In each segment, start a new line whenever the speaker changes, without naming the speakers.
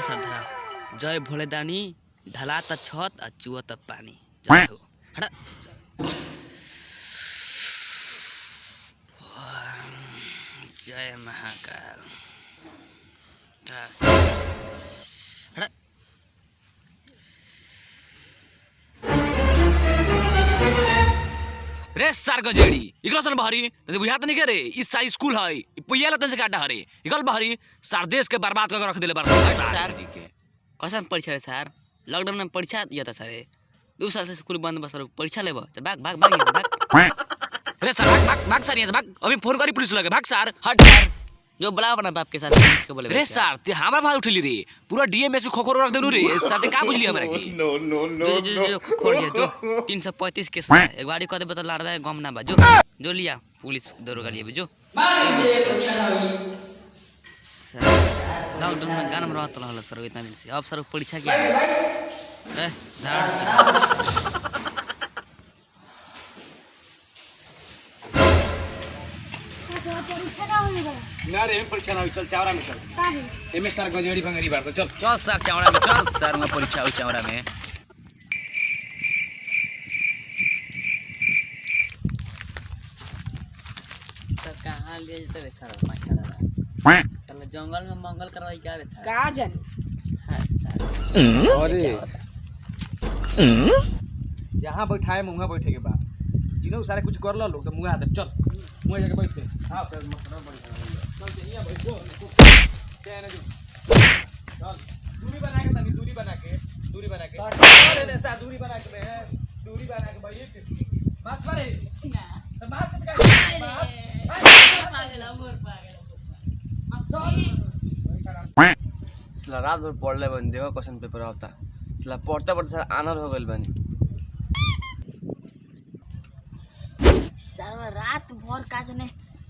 सर धरा जय भोले दानी ढला त छत आ चुआ त पानी जय हो हटा जय महाकाल हटा रे सार गजेड़ी इकला सन बहरी त बुझात नहीं करे इस साई स्कूल है पहियाला तन से काटा हरे इकल बहरी सार देश के बर्बाद कर रख देले सर के कैसन परीक्षा रे सर लॉकडाउन में परीक्षा दिया था सर 2 साल से स्कूल बंद बस परीक्षा लेबो भाग भाग भाग रे सर भाग भाग सर यहां भाग अभी फोन करी पुलिस लगे भाग सर हट सर जो बुला बना बाप के साथ पुलिस के बोले रे सर ते हमरा भाग उठली रे पूरा डीएमएस में खोखोर रख देनु रे सर ते का बुझली हमरा की नो नो नो जो खोखोर है जो 335 के साथ एक बारी कदे बता लाड़वा गम ना बाजो जो लिया पुलिस दरोगा लिए जो सर लॉकडाउन में गाना में रहत रहल सर इतना दिन से अब सर परीक्षा के ए
ना रे परीक्षा ना चल चावड़ा में चल एमे सर गजेड़ी भंगरी बार तो चल
चल सर चावड़ा में चल सर में परीक्षा हो चावड़ा में सर कहां ले जते रे सर मास्टर चल जंगल में मंगल करवाई क्या रे सर
का जाने
हां सर
अरे जहां बैठाए मुंगा बैठे के बाद जिनो सारे कुछ कर लो लोग तो मुंगा दे चल मुंगा जाके बैठे हां फिर मस्त बड़ी चल यहां बैठ जो चल दूरी बना के तनी दूरी बना के अरे ने सा दूरी बना के बैठ मास मारे ना तो मास का पागल मोर पागल
सला रात भर पढ़ले बन देखो क्वेश्चन पेपर आता सला पढ़ते पढ़ते सर आनर हो गइल बनी
सर रात भर का जने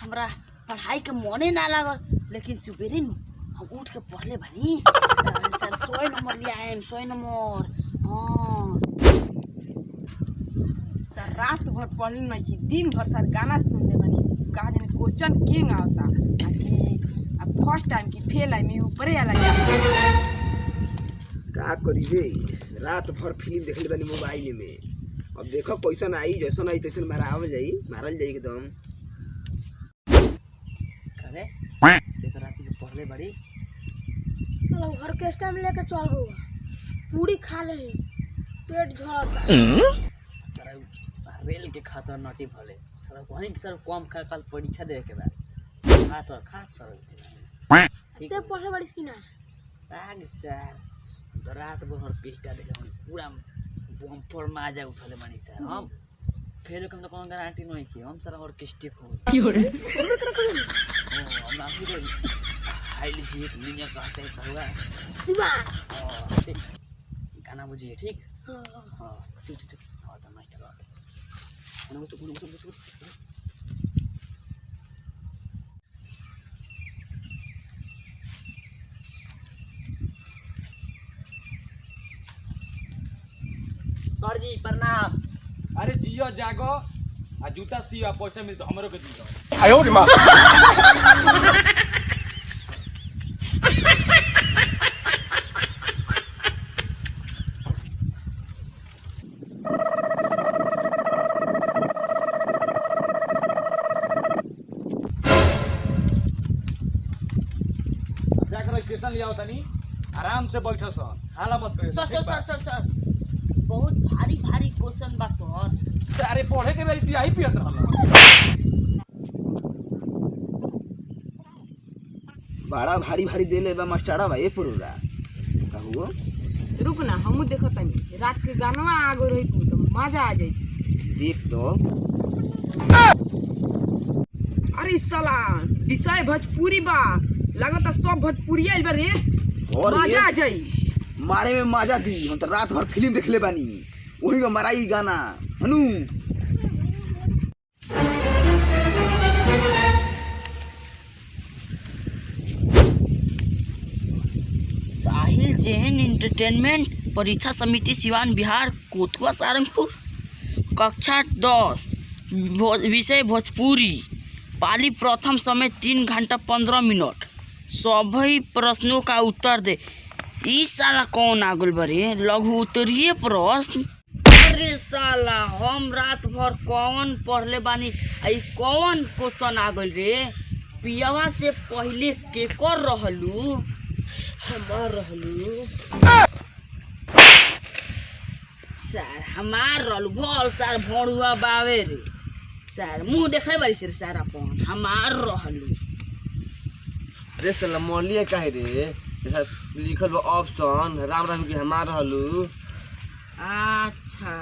हमरा पढ़ाई के मने ना लागल लेकिन सुबेरे न हम उठ के पढ़ले बानी सर 100 नंबर ले आए 100 नंबर हां
सर रात भर पढ़ले नहीं दिन भर सर गाना सुन ले बानी का जाने क्वेश्चन किंग आता कि अब फर्स्ट टाइम की फेल आई मी ऊपरे आला
का करी रे रात भर फिल्म देखले बानी मोबाइल में अब देखो पैसा आई जैसा आई तैसे मारल जाई एकदम
करे देखो रात के पहले बड़ी
चलो ऑर्केस्ट्रा में लेके चल गो पूरी खा ले पेट झड़ता
सर रेल के खातर नटी भले सर वहीं सर कम खा कल परीक्षा दे के बाद हां तो खास सर
ते पढ़ले बड़ी की ना
आग सर तो रात भर ऑर्केस्ट्रा देखे पूरा बम्पर माजा उठले मानी सर हम फेल कम तो कौन गारंटी नहीं की हम सर ऑर्केस्ट्रा को की हो रे हम आसी रे हाईली जी निया कास्टे होगा
शिवा
गाना बुझिए ठीक
हां
हां ठीक हां तो मास्टर बात अनु तो सर जी प्रणाम
अरे जियो जागो आ जूता सिया पैसा मिल तो हमरो के दियो
आयो रे मां
जाकर स्टेशन ले आओ तनी आराम से बैठो सर हाला मत करियो
सर बहुत भारी भारी क्वेश्चन बा सर
सारे पढ़े के बेरी सियाही पियत रहल
बड़ा भारी भारी देले बा मास्टरा बा ए पुरुरा कहू
रुक ना हम देखत तनी रात के गानवा आगो रही तो मजा आ जाई
देख तो
अरे साला विषय भोजपुरी बा लगता सब भोजपुरी आइल बा रे
और
मजा आ जाई
मारे में मजा दी हम तो रात भर फिल्म देखले बानी वही में मराई गाना हनु
साहिल जैन एंटरटेनमेंट परीक्षा समिति सिवान बिहार कोतुआ सारंगपुर कक्षा 10 विषय भोजपुरी पाली प्रथम समय 3 घंटा 15 मिनट सभी प्रश्नों का उत्तर दे ई साला कौन आगुल बरे लघु उत्तरीय प्रश्न। अरे साला हम रात भर कौन पढ़ले बानी आई कौन क्वेश्चन आ गइल रे। पियावा से पहले के कर रहलू हमार रहलू सर हमार रहलू भल सर भोरुआ बावे रे सर मुंह देखे बारी सर सर अपन हमार रहलू।
अरे साला मोलिया काहे रे जैसा लिखल बा ऑप्शन राम राम के हमार रहलू।
अच्छा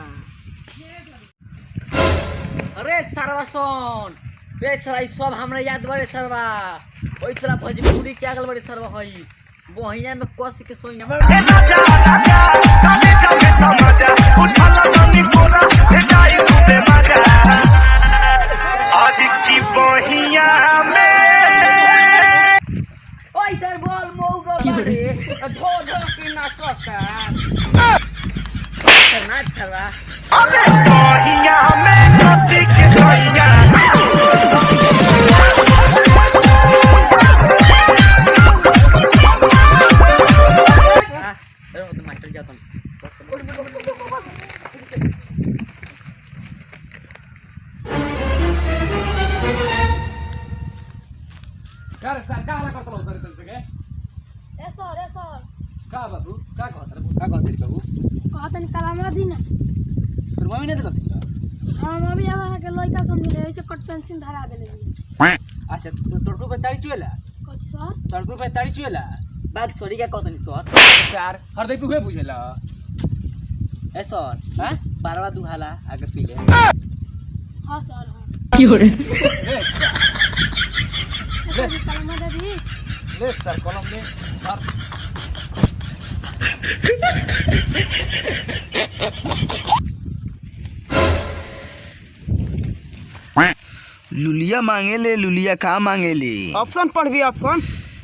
अरे सरवा सोन रे साला ई सब हमरा याद बड़े सरवा ओइ साला भोजपुरी के आगल बड़े सरवा हई बहिया में कस के सोइना
आज की बहिया में
ओइ सर बोल मौगा बारे धो धो के नाचता
नाच सरवा
बहिया में कसी के सोइया
मास्टर जाता
का रे सर का हाला करत रहो सर तुमसे के
ए सर
का बाबू का कहत रे का कहत रे बाबू
कहतन कलामा दी ना
फिर मम्मी ने देलस का
हां मम्मी आवा के लइका समझ ले ऐसे कट पेंसिल धरा देले।
अच्छा तो तोड़को पे ताड़ी चुएला
कथि सर
तोड़को पे ताड़ी चुएला
बाग सॉरी क्या कहतनी सर
सर हरदई पे हुए बुझेला
ए सर
हां
बारवा दुहाला आगे पीले
हां सर हां
ले
कलामा दे दी
ले सर कलम ले और
लुलिया मांगेले लुलिया का मांगेले।
ऑप्शन पढ़ भी ऑप्शन।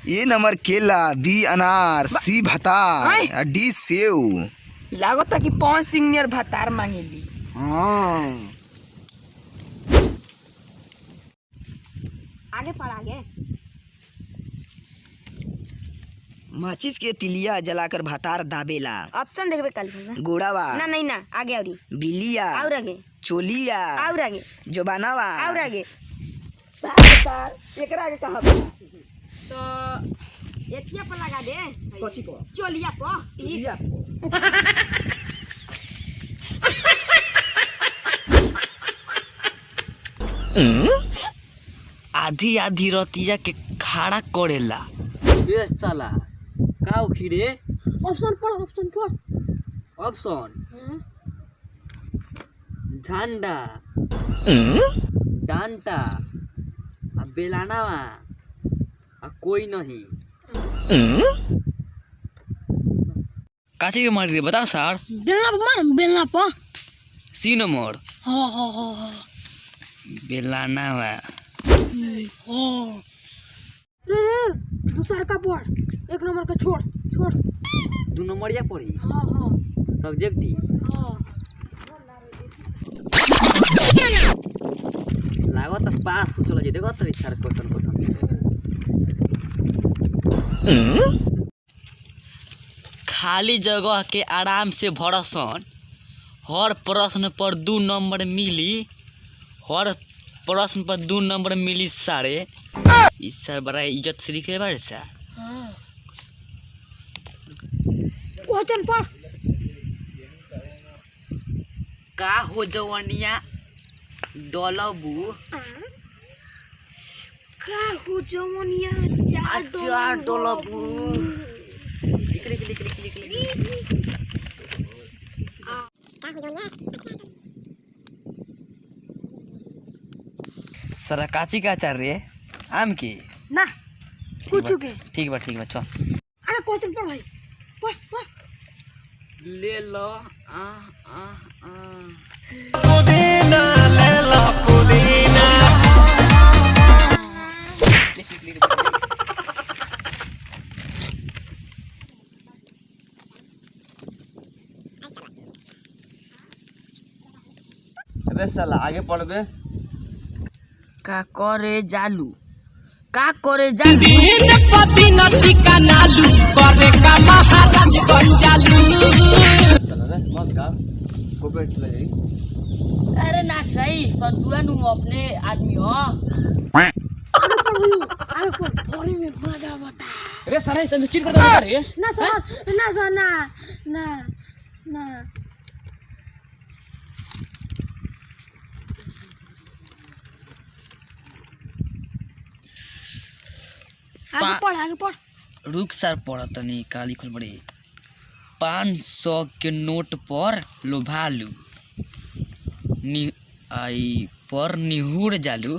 ए नंबर केला, बी अनार, सी भतार, डी सेव।
लागता कि पवन सिंह नियर भतार मांगेली।
हाँ
आगे पढ़ आगे।
माचिस के तिलिया जलाकर भतार दाबेला।
ऑप्शन देखबे कल
गोड़ावा
ना नहीं ना आगे औरी
बिलिया
और आगे
चोलिया
और आगे
जोबानावा
और आगे
सर एकरा आगे कहां बा
तो एथिया पर लगा दे
कोची को
चोलिया पर
तिलिया को
आधी आधी रतिया के खाड़ा करेला ए साला का उखिरे
ऑप्शन पढ़
ऑप्शन
हां
झंडा डांटा आ बेलानावा आ कोई नहीं काची के मारी रे बताओ सर
बेलना पर
सी नंबर
हां
बेलानावा
हां रे दूसरा का पढ़ एक नंबर का छोड़
दो नंबरिया पड़ी
हां
सब्जेक्ट दी
हां
लागो तो पास चलो जे देखो तो सर क्वेश्चन खाली जगह के आराम से भरसन हर प्रश्न पर 2 नंबर मिली हर प्रश्न पर 2 नंबर मिली सारे इस सर बड़ा इज्जत से लिखे बारे सर
हां क्वेश्चन पढ़
का हो जवनिया डलबू
का हो जमनिया
चार डलबू लिख सर काची का चार रे आम की
ना कुछ के
ठीक बा चल
अरे क्वेश्चन पढ़ भाई पढ़
ले लो
पुदीना ले लो पुदीना
अबे साला आगे पढ़बे
का करे जालू का करे जालू
दिन पति न चिकनालू करे का महाराज बन जालू।
मत का कोपेट चला जाई
अरे ना सही संतुआ नु अपने आदमी हो
आगे पढ़ भोरे में मजा बता
रे सारा तने चिट कर दे रे
ना सर ना सर ना ना ना आगे पढ़
रुक सर पढ़त नहीं का लिखल बड़े 500 के नोट पर लोभालू आई पर निहुर जालू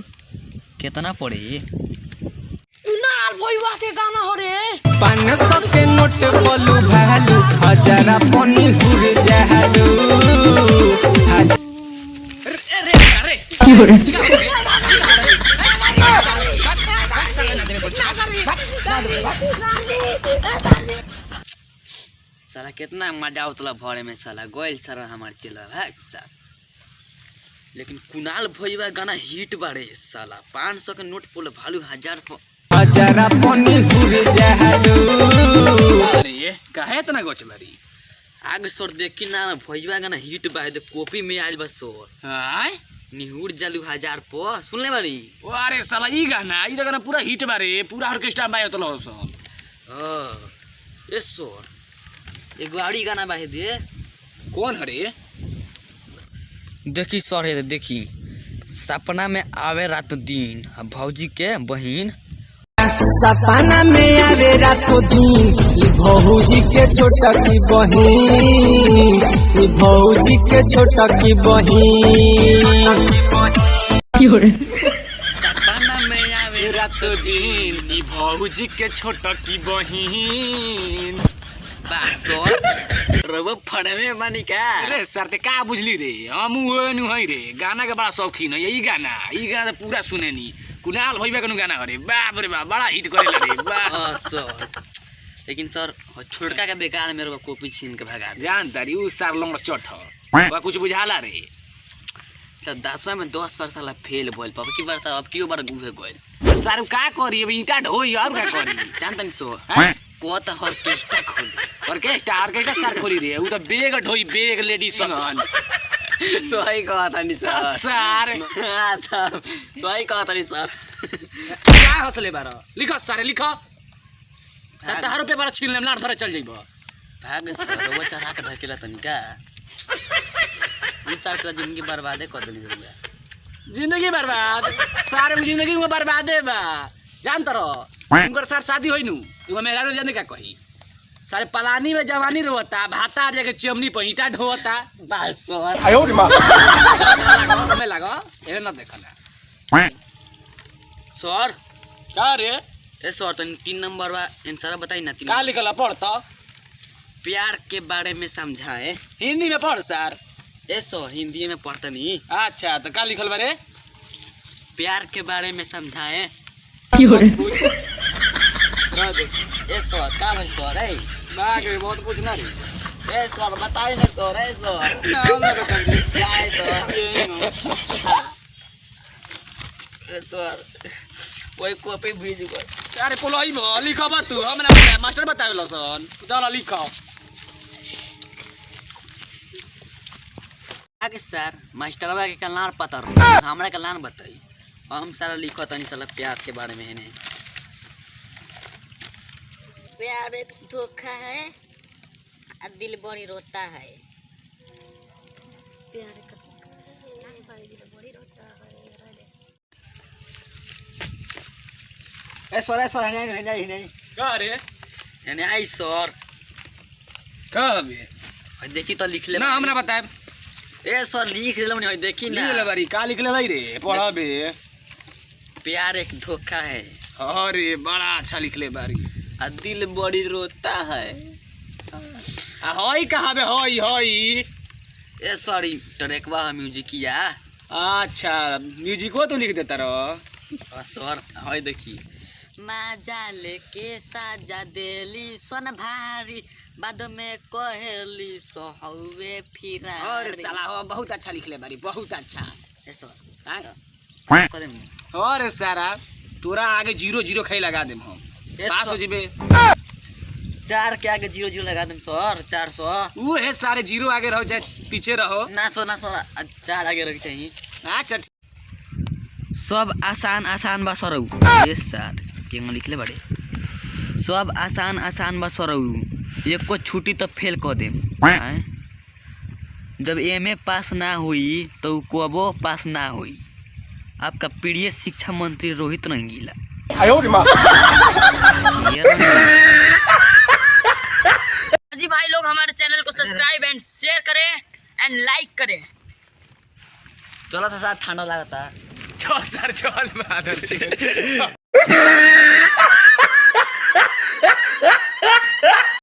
कितना पड़े
नाल भईवा के गाना हो रे
500 के नोट बोलू भालू हजारा पनी हुर जालू।
साला कितना मजा उतला भरे में साला गोयल सारा हमार चला भाग साला। लेकिन कुणाल भईवा गाना हिट बाड़े साला 500 के नोट पर भालू
हजारा पनी हुर जालू।
अरे काहे इतना गोचला रे
आग सर देखी ना भईवा गाना हिट बा दे कॉपी में आइल बस सर
हाय
निहुर जालू 1000 पर सुनले बाड़ी।
ओ अरे साला ई गाना पूरा हिट बारे पूरा ऑर्केस्ट्रा बाय तलो सन
हां ए सर एगो आड़ी गाना बा दे
कौन हरे
देखी सर है देखी सपना में आवे रात दिन भौजी के बहिन
सपना में आवे रातों दिन ई भौजी के छोटा की बहिन ई भौजी के छोटा की बहिन।
सपना में आवे
रात दिन ई भौजी के छोटा की बहिन
बासर रब फड़े में मानी का
अरे सर ते का बुझली रे हम ओनु हई रे गाना के बड़ा शौकीन है ई गाना तो पूरा सुनेनी कुणाल भईवा के गाना हरे बाप रे बाप बड़ा हिट करेला रे बाप
सर। लेकिन सर छोटका के बेकार मेरे को कॉपी छीन के भगा दे
जान तारी उ सार लंगड़ चट बा कुछ बुझाला रे
तो 10 में 10 पर साला फेल बोल पाप की बार अब क्यों बार गुहे गोल
सारू का करी अब ईटा ढोई और का करी
जानतन सो
हैं?
को त ऑर्केस्ट्रा खोल
ऑर्केस्ट्रा सार खोली रे उ त बेग ढोई बेग लेडी संगन
सही कहा था नी सर
सार
सही कहा था नी सर
क्या हौसले बार लिखो सारे लिखो 70 रुपए बार छीन लेम लाड़ धरे चल जइबो
भाग सर वो चढ़ा के ढकेला तनी का हम सर का जिंदगी बर्बाद कर देली बा
जिंदगी बर्बाद सारे जिंदगी में बर्बाद है बा जान तरो उनकर सार शादी होई नु तू मेरा रो जाने का कही सारे पलानी में जवानी रोता भाता जाके चिमनी पे ईटा ढोता
बस सर
आयो रे मां
में लगा ए न देखना
सर
का रे
ए सर तनी 3 नंबर बा आंसर बताई ना 3
का लिखला पढ़ता
प्यार के बारे में समझाए
हिंदी में पढ़ सर
ए सर हिंदी में पढ़ता नहीं
अच्छा तो का लिखल बारे
प्यार के बारे में समझाए ए सर का भाई सर है
बागे बहुत पूछना रे
ए सर बताई ना सर ए सर
नाम ना बता दे
क्या है सर ए सर कोई कॉपी भेज गो
सारे पोलाई में लिखबा तू हमरा मास्टर बतावेला सन चल लिखो
आगे सर मास्टरवा के कलान पता रहो हमरा कलान बताई हम सारा लिखो तनी साला प्यार के बारे में है ने
प्यार एक धोखा है और दिल बड़ी रोता है प्यार का धोखा है भाई दिल बड़ी रोता है
ए सर नहीं
का रे
यानी आई सर
का बे
देखी तो लिख ले
ना हमरा बताए
ए सर लिख देलम नहीं देखी ना
लिखले बारी का लिखले भाई रे पढ़बे
प्यार एक धोखा है
अरे बड़ा अच्छा लिखले बारी
और दिल बड़ी रोता है
आ हई कहाँ बे हई
ए सॉरी ट्रैकवा म्यूजिकिया
अच्छा म्यूजिको तो लिख देता रहो
सर हई देखी माजा लेके साजा देली सोन भारी बाद में कहेली सोहवे फिरा
और साला हो बहुत अच्छा लिखले बारी बहुत अच्छा
ए सर
हाँ?
कदम
और सारा तोरा आगे 0 खाई लगा देम हम पास हो जेबे
4 के आगे 0 लगा देम सर 400
ऊ है सारे 0 आगे रहो चाहे पीछे रहो
ना 4 आगे रख चाहिए।
अच्छा
सब आसान बा सरऊ यस सर केंग लिखले बड़े सब आसान बा सरऊ एको छुट्टी तो फेल कर देम आय? जब एमए पास ना हुई तो कबो पास ना हुई। आपका प्रिय शिक्षा मंत्री रोहित रंगीला।
जी भाई लोग हमारे चैनल को सब्सक्राइब एंड शेयर करें एंड लाइक करें।
चलो था सर ठंडा लगता
चल सर चल